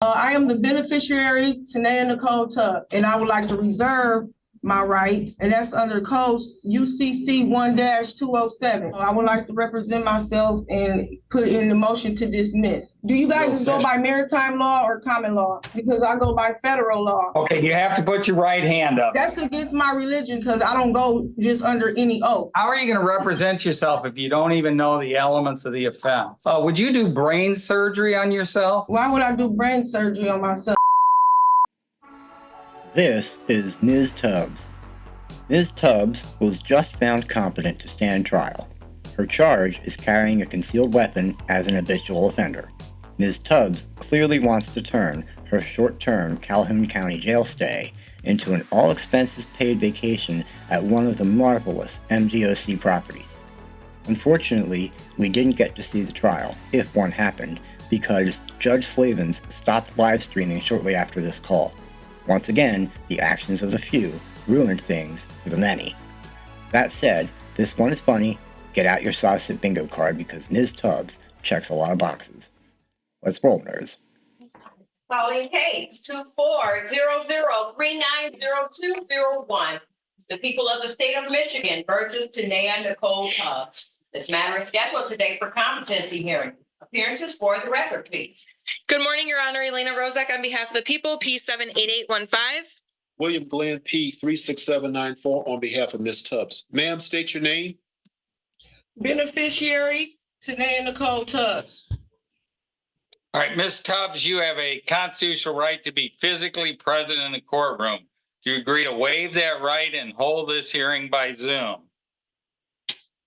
I am the beneficiary, Tanea Nicole Tubb, and I would like to reserve my rights, and that's under code UCC 1-207. I would like to represent myself and put in the motion to dismiss. Do you guys go by maritime law or common law? Because I go by federal law. Okay, you have to put your right hand up. That's against my religion because I don't go just under any oath. How are you going to represent yourself if you don't even know the elements of the offense? Would you do brain surgery on yourself? Why would I do brain surgery on myself? This is Ms. Tubbs. Ms. Tubbs was just found competent to stand trial. Her charge is carrying a concealed weapon as an habitual offender. Ms. Tubbs clearly wants to turn her short-term Calhoun County jail stay into an all-expenses-paid vacation at one of the marvelous MDOC properties. Unfortunately, we didn't get to see the trial, if one happened, because Judge Slavens stopped live streaming shortly after this call. Once again, the actions of the few ruined things for the many. That said, this one is funny. Get out your SovCit bingo card because Ms. Tubbs checks a lot of boxes. Let's roll, nerds. Following case 2400390201. The people of the state of Michigan versus Tanea Nicole Tubbs. This matter is scheduled today for competency hearing. Appearances for the record, please. Good morning, Your Honor. Elena Rozak on behalf of the people, P78815. William Glenn, P36794 on behalf of Ms. Tubbs. Ma'am, state your name. Beneficiary, Tanea Nicole Tubbs. All right, Ms. Tubbs, you have a constitutional right to be physically present in the courtroom. Do you agree to waive that right and hold this hearing by Zoom?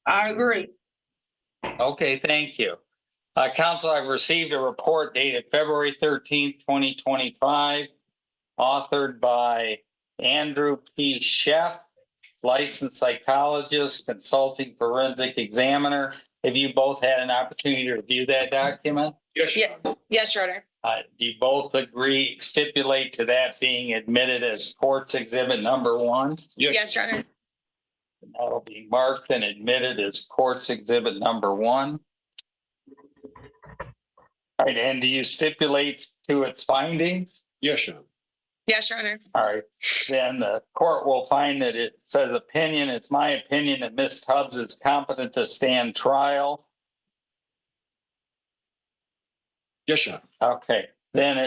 I agree. Okay, thank you. Counsel, I've received a report dated February 13th, 2025, authored by Andrew P. Sheff, licensed psychologist, consulting forensic examiner. Have you both had an opportunity to review that document? Yes, Your Honor. Yes, Your Honor. Do you both stipulate to that being admitted as court's exhibit number 1? Yes, Your Honor. And that'll be marked and admitted as court's exhibit number 1. All right, and do you stipulate to its findings? Yes, Your Honor. Yes, Your Honor. All right, then the court will find that it says opinion. It's my opinion that Ms. Tubbs is competent to stand trial. Yes, Your Honor. Okay, then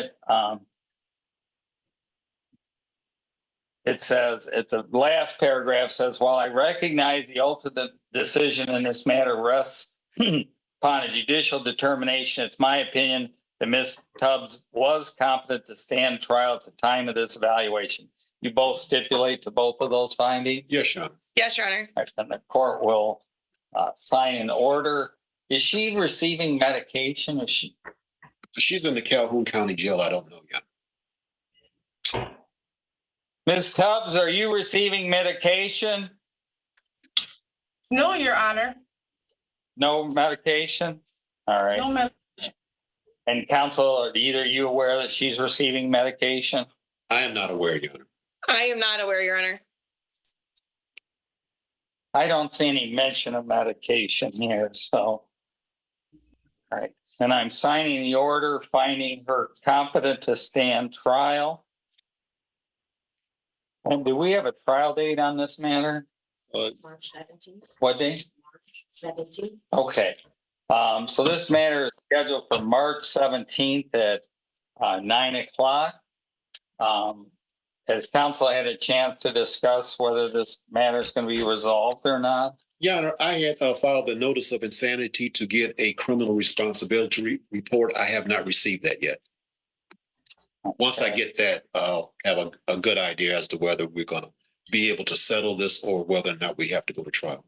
it says at the last paragraph says, while I recognize the ultimate decision in this matter rests upon a judicial determination, it's my opinion that Ms. Tubbs was competent to stand trial at the time of this evaluation. You both stipulate to both of those findings? Yes, Your Honor. Yes, Your Honor. And the court will sign an order. Is she receiving medication? Is she? She's in the Calhoun County Jail. I don't know yet. Ms. Tubbs, are you receiving medication? No, Your Honor. No medication? All right. No medication. And counsel, are either you aware that she's receiving medication? I am not aware, Your Honor. I am not aware, Your Honor. I don't see any mention of medication here, so. All right. And I'm signing the order finding her competent to stand trial. And do we have a trial date on this matter? March 17th. What date? March 17th. Okay. So this matter is scheduled for March 17th at 9 o'clock. Has counsel had a chance to discuss whether this matter is going to be resolved or not? Your Honor, I had filed a notice of insanity to get a criminal responsibility report. I have not received that yet. Once I get that, I'll have a good idea as to whether we're going to be able to settle this or whether or not we have to go to trial.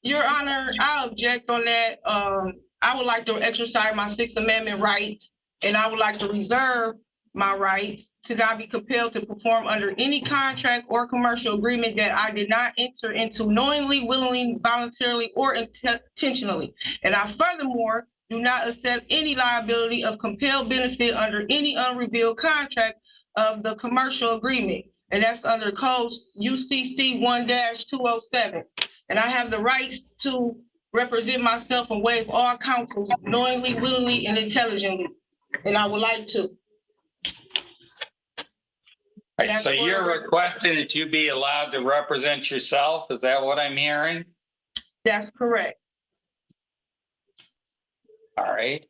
Your Honor, I object on that. I would like to exercise my Sixth Amendment right, and I would like to reserve my rights to not be compelled to perform under any contract or commercial agreement that I did not enter into knowingly, willingly, voluntarily, or intentionally. And I furthermore do not accept any liability of compelled benefit under any unrevealed contract of the commercial agreement. And that's under code UCC 1-207. And I have the rights to represent myself and waive all counsel knowingly, willingly, and intelligently. and I would like to. Right, so you're requesting that you be allowed to represent yourself? Is that what I'm hearing? That's correct. All right.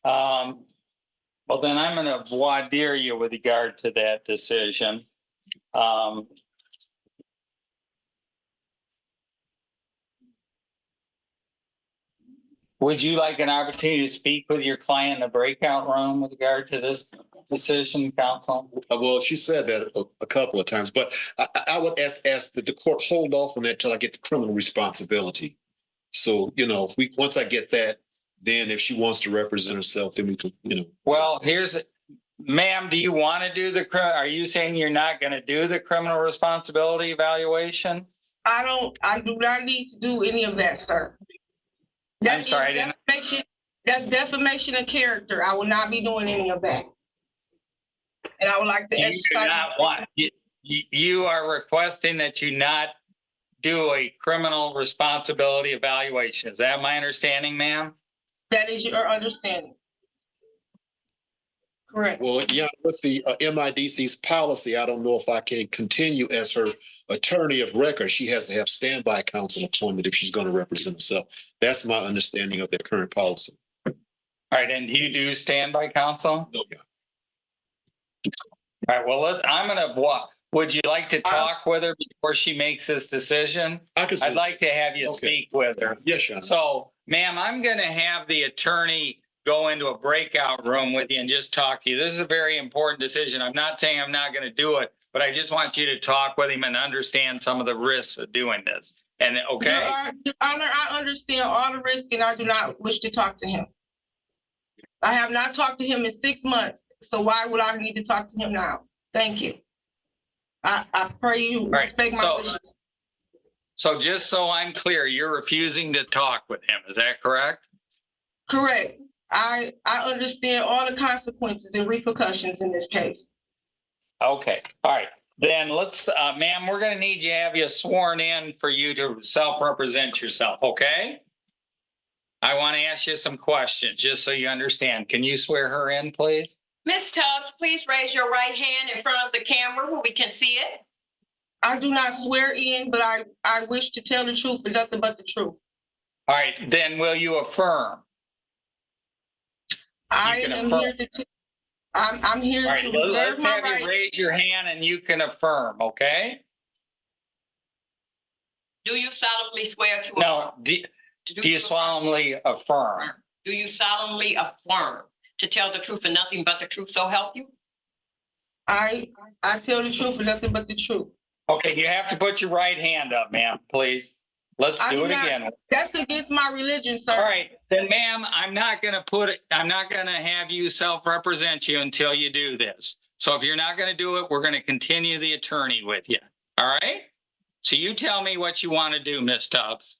Well, then I'm going to voir dire you with regard to that decision. Would you like an opportunity to speak with your client in the breakout room with regard to this decision, counsel? Well, she said that a couple of times, but I would ask that the court hold off on that till I get the criminal responsibility. So, once I get that, then if she wants to represent herself, then we could, Well, ma'am, do you want to do are you saying you're not going to do the criminal responsibility evaluation? I do not need to do any of that, sir. I'm sorry, That's defamation of character. I will not be doing any of that. And I would like to exercise. You are requesting that you not do a criminal responsibility evaluation. Is that my understanding, ma'am? That is your understanding. Correct. Well, yeah, with the MIDC's policy, I don't know if I can continue as her attorney of record. She has to have standby counsel appointment if she's going to represent herself. That's my understanding of their current policy. All right, and do you do standby counsel? No, yeah. All right, well, would you like to talk with her before she makes this decision? I'd like to have you speak with her. Yes, Your Honor. So, ma'am, I'm going to have the attorney go into a breakout room with you and just talk to you. This is a very important decision. I'm not saying I'm not going to do it, but I just want you to talk with him and understand some of the risks of doing this. And okay? Your Honor, I understand all the risks and I do not wish to talk to him. I have not talked to him in 6 months. So why would I need to talk to him now? Thank you. I pray you respect my wishes. So just so I'm clear, you're refusing to talk with him. Is that correct? Correct. I understand all the consequences and repercussions in this case. Okay. All right. Then let's, ma'am, we're going to need you to have you sworn in for you to self-represent yourself. Okay. I want to ask you some questions just so you understand. Can you swear her in, please? Ms. Tubbs, please raise your right hand in front of the camera where we can see it. I do not swear in, but I wish to tell the truth and nothing but the truth. All right. Then will you affirm? I'm here to reserve let's my have right. you raise your hand and you can affirm, okay? Do you solemnly swear to No, do you solemnly affirm? Do you solemnly affirm to tell the truth and nothing but the truth, so help you? I tell the truth and nothing but the truth. Okay, you have to put your right hand up, ma'am, please. Let's do it again. That's against my religion, sir. All right, then ma'am, I'm not gonna have you self-represent you until you do this. So if you're not gonna do it, we're gonna continue the attorney with you. All right? So you tell me what you want to do, Ms. Tubbs.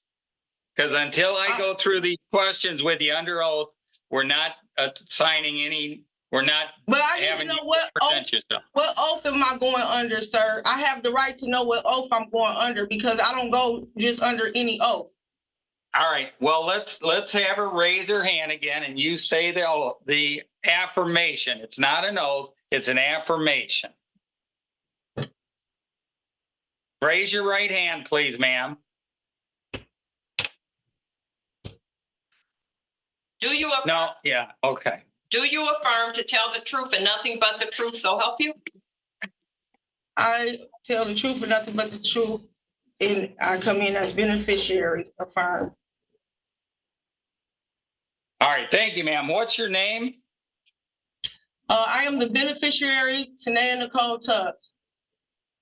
Because until I go through these questions with you under oath, we're not signing any, we're not. But I need to know what oath am I going under, sir? I have the right to know what oath I'm going under because I don't go just under any oath. All right. Well, let's have her raise her hand again, and you say the affirmation. It's not an oath; it's an affirmation. Raise your right hand, please, ma'am. Do you affirm? No. Yeah. Okay. Do you affirm to tell the truth and nothing but the truth, so help you? I tell the truth and nothing but the truth, and I come in as beneficiary. Affirm. All right. Thank you, ma'am. What's your name? I am the beneficiary, Tanea Nicole Tubbs.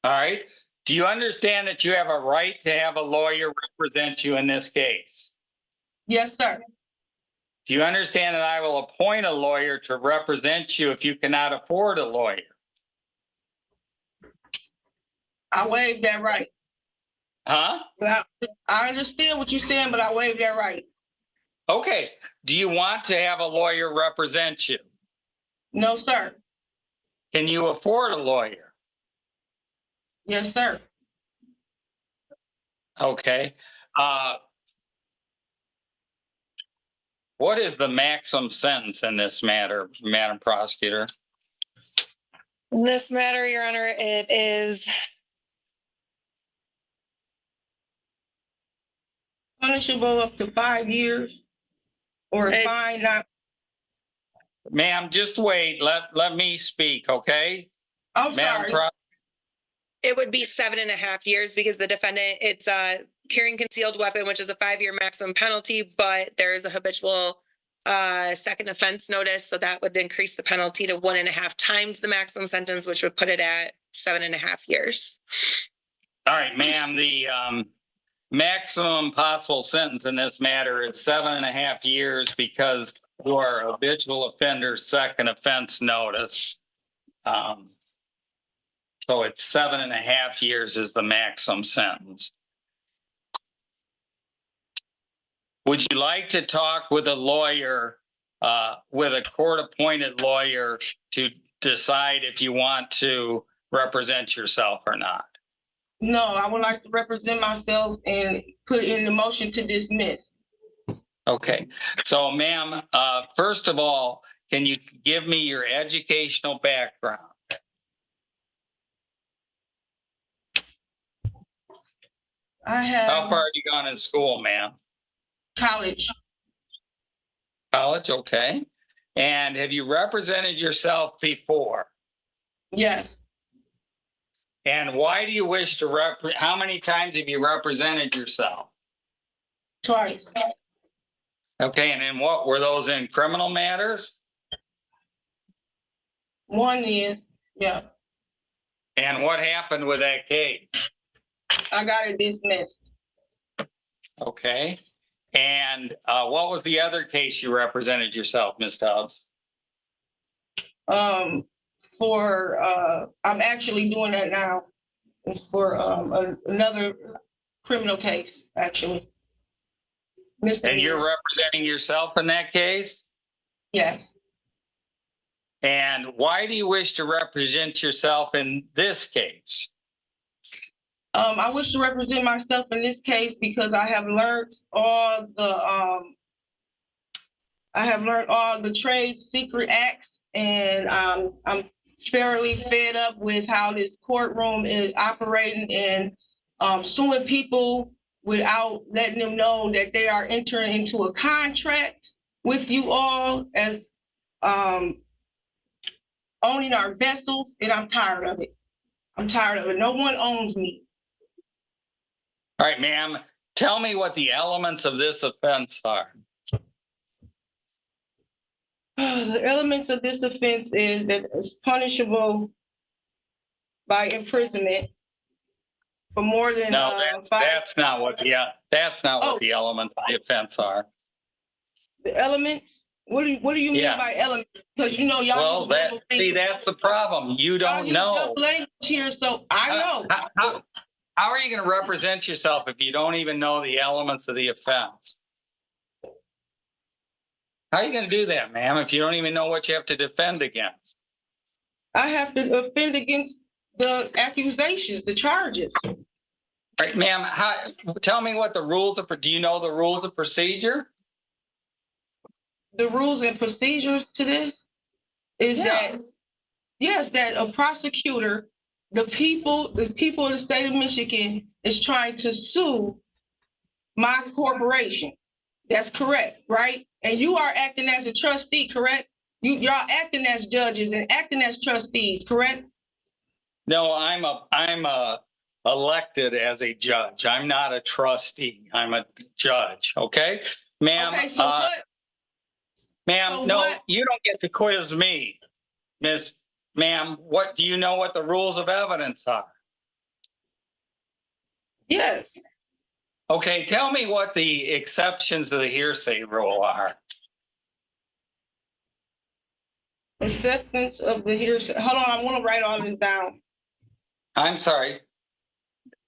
All right. Do you understand that you have a right to have a lawyer represent you in this case? Yes, sir. Do you understand that I will appoint a lawyer to represent you if you cannot afford a lawyer? I waive that right. Huh? I understand what you're saying, but I waive that right. Okay. Do you want to have a lawyer represent you? No, sir. Can you afford a lawyer? Yes, sir. what is the maximum sentence in this matter, Madam Prosecutor? In this matter, Your Honor, it is punishable up to 5 years or a It's- fine not. Ma'am, just wait. Let me speak, okay? I'm Madam sorry. it would be 7.5 years because the defendant, it's carrying concealed weapon, which is a 5-year maximum penalty, but there is a habitual second offense notice. So that would increase the penalty to 1.5 times the maximum sentence, which would put it at 7.5 years. All right, ma'am, the maximum possible sentence in this matter is 7.5 years because you are a habitual offender second offense notice. So it's 7.5 years is the maximum sentence. Would you like to talk with a lawyer, with a court-appointed lawyer to decide if you want to represent yourself or not? No, I would like to represent myself and put in the motion to dismiss. Okay, so ma'am, first of all, can you give me your educational background? I How have far have you gone in school, ma'am? college. College, okay. And have you represented yourself before? Yes. And why do you wish to how many times have you represented yourself? Twice. Okay, and then what, were those in criminal matters? One is, yeah, And what happened with that case? I got it dismissed. Okay. And what was the other case you represented yourself, Ms. Tubbs? I'm actually doing that now. It's for another criminal case, actually. And you're representing yourself in that case? Yes. And why do you wish to represent yourself in this case? I wish to represent myself in this case because I have learned all the trade secret acts, and I'm fairly fed up with how this courtroom is operating and suing people without letting them know that they are entering into a contract with you all as owning our vessels, and I'm tired of it. I'm tired of it. No one owns me. All right, ma'am, tell me what the elements of this offense are. The elements of this offense is that it's punishable by imprisonment for more than No, that's not what the Oh. the elements of the offense are. the elements. What do you mean Yeah. by elements? Because you know y'all. Well, that's the problem. You don't know. Language here, so I know. How are you going to represent yourself if you don't even know the elements of the offense? How are you going to do that, ma'am, if you don't even know what you have to defend against? I have to offend against the accusations, the charges. All right, ma'am, tell me what the rules of, do you know the rules of procedure? The rules and procedures to this is Yeah. that a prosecutor, the people of the state of Michigan is trying to sue my corporation. That's correct, right? And you are acting as a trustee, correct? Y'all acting as judges and acting as trustees, correct? No, I'm elected as a judge. I'm not a trustee. I'm a judge. Okay, ma'am. Okay, so what? Ma'am, so no, what- you don't get to quiz me, Ma'am. What do you know? What the rules of evidence are? Yes. Okay, tell me what the exceptions to the hearsay rule are. Acceptance of the hearsay. Hold on, I want to write all this down. I'm sorry.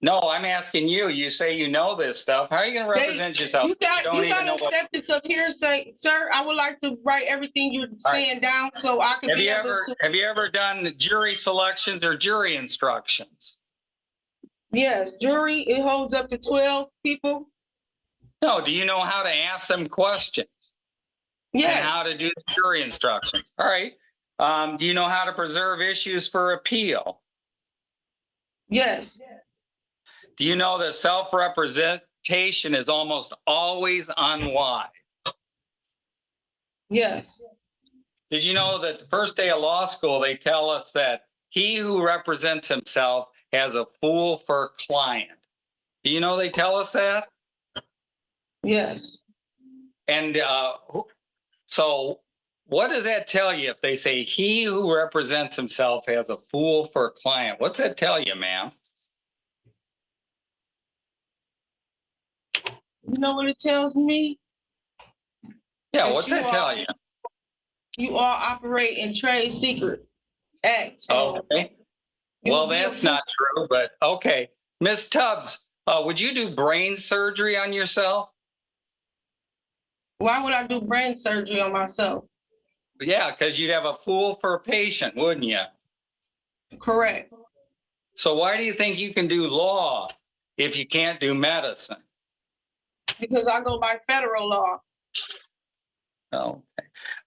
No, I'm asking you. You say you know this stuff. How are you going to represent yourself? You got don't even know what- acceptance of hearsay, sir. I would like to write everything you're saying down so I can Have be you able ever to. have you ever done jury selections or jury instructions? Yes, jury, it holds up to 12 people. No. Do you know how to ask them questions? Yes. And how to do the jury instructions. All right. Do you know how to preserve issues for appeal? Yes. Do you know that self-representation is almost always unwise? Yes. Did you know that the first day of law school, they tell us that he who represents himself has a fool for a client? Do you know they tell us that? Yes. And so what does that tell you if they say he who represents himself has a fool for a client? What's that tell you, ma'am? You know what it tells me? Yeah, That what's you that tell you? You all operate in trade secret acts. So Okay. you Well, will be that's approved. not true, but okay. Miss Tubbs, would you do brain surgery on yourself? Why would I do brain surgery on myself? Yeah, because you'd have a fool for a patient, wouldn't you? Correct. So why do you think you can do law if you can't do medicine? Because I go by federal law. Okay.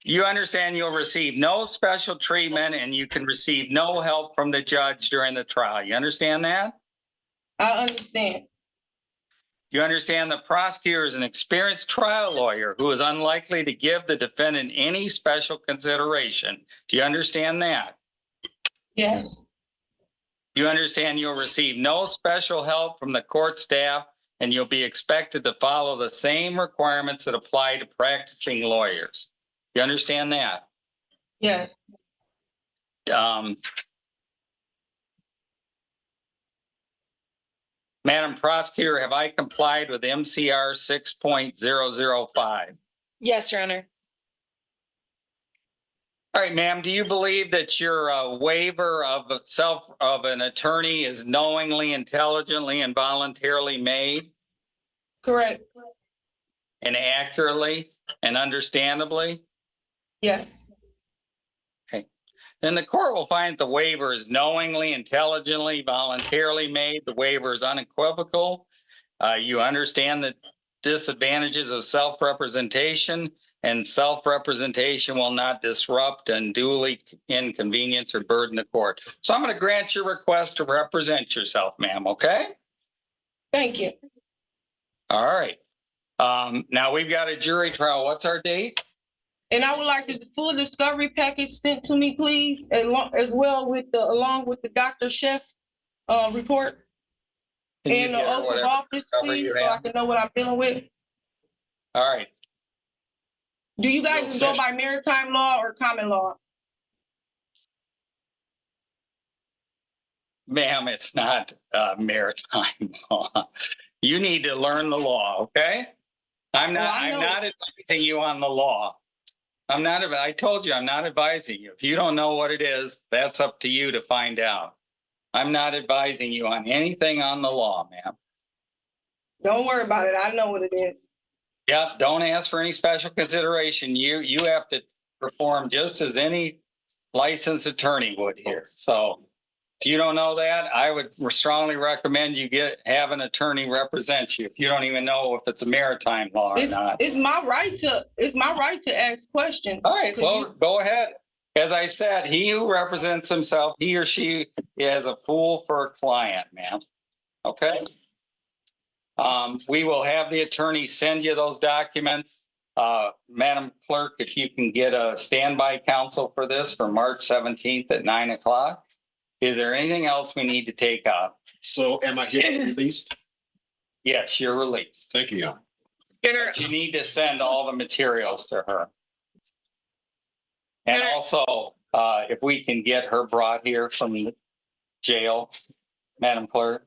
You understand you'll receive no special treatment and you can receive no help from the judge during the trial. You understand that? I understand. You understand the prosecutor is an experienced trial lawyer who is unlikely to give the defendant any special consideration. Do you understand that? Yes. You understand you'll receive no special help from the court staff and you'll be expected to follow the same requirements that apply to practicing lawyers. You understand that? Yes. Madam Prosecutor, have I complied with MCR 6.005? Yes, Your Honor. All right, ma'am, do you believe that your waiver of an attorney is knowingly, intelligently, and voluntarily made Correct. and accurately and understandably? Yes. Then the court will find that the waiver is knowingly, intelligently, voluntarily made. The waiver is unequivocal. You understand the disadvantages of self-representation, and self-representation will not disrupt, unduly inconvenience, or burden the court. So I'm going to grant your request to represent yourself, ma'am, okay? Thank you. All right. Now we've got a jury trial. What's our date? And I would like the full discovery package sent to me, please, as well with along with the Dr. Chef report Can you and the get her oath of whatever office, discovery please, you so I have? can know what I'm dealing with. All right. Do you guys No, just go session. by maritime law or common law? Ma'am, it's not maritime law. You need to learn the law, okay? I'm Well, not I know- advising you on the law. I told you I'm not advising you. If you don't know what it is, that's up to you to find out. I'm not advising you on anything on the law, ma'am. Don't worry about it. I know what it is. Yeah, don't ask for any special consideration. You have to perform just as any licensed attorney would here. So if you don't know that, I would strongly recommend you have an attorney represent you if you don't even know if it's a maritime law or not. It's my right to ask questions. All right, 'Cause well, go ahead. As I said, he who represents himself, he or she is a fool for a client, ma'am. Okay? We will have the attorney send you those documents. Madam Clerk, if you can get a standby counsel for this for March 17th at 9 o'clock. Is there anything else we need to take up? So am I here released? Yes, you're released. Thank you, Your Honor. Your Honor, But you need to send all the materials to her. And Your Honor. also, if we can get her brought here from the jail, Madam Clerk.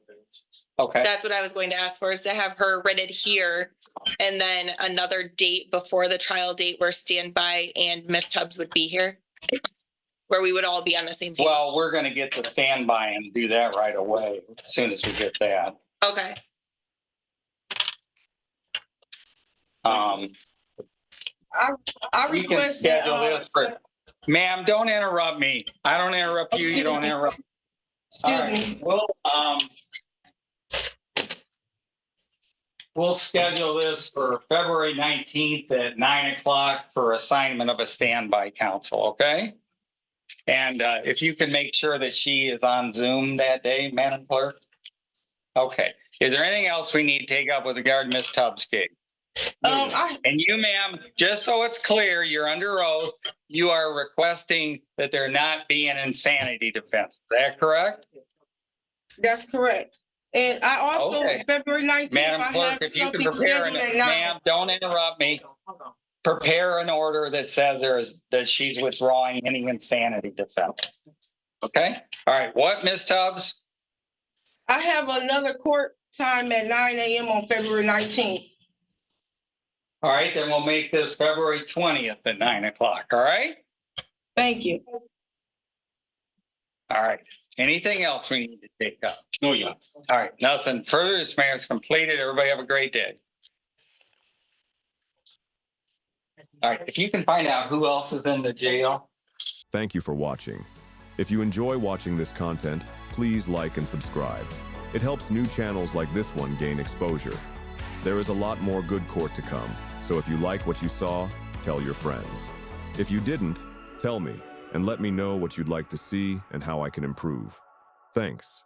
Okay, that's what I was going to ask for, is to have her written here and then another date before the trial date where standby and Ms. Tubbs would be here, where we would all be on the same page. well, we're gonna get the standby and do that right away, as soon as we get that. Okay. I We can request that, schedule this for, ma'am, don't interrupt me. I don't interrupt you, you don't interrupt. All excuse right, me. well, we'll schedule this for February 19th at 9 o'clock for assignment of a standby counsel, okay? And if you can make sure that she is on Zoom that day, Madam Clerk? Okay. Is there anything else we need to take up with regard to Ms. Tubbs' gig? And you, ma'am, just so it's clear, you're under oath. You are requesting that there not be an insanity defense. Is that correct? That's correct. And I also, Okay. February 19th, Madam I Clerk, have if you can something prepare, scheduled at 9. ma'am, don't interrupt me. Prepare an order that says that she's withdrawing any insanity defense. Okay? All right. What, Ms. Tubbs? I have another court time at 9 a.m. on February 19th. All right, then we'll make this February 20th at 9 o'clock. All right? Thank you. All right. Anything else we need to take up? No, yeah. All right, nothing further. This matter is completed. Everybody have a great day. All right, if you can find out who else is in the jail. Thank you for watching. If you enjoy watching this content, please like and subscribe. It helps new channels like this one gain exposure. There is a lot more good court to come, so if you like what you saw, tell your friends. If you didn't, tell me and let me know what you'd like to see and how I can improve. Thanks.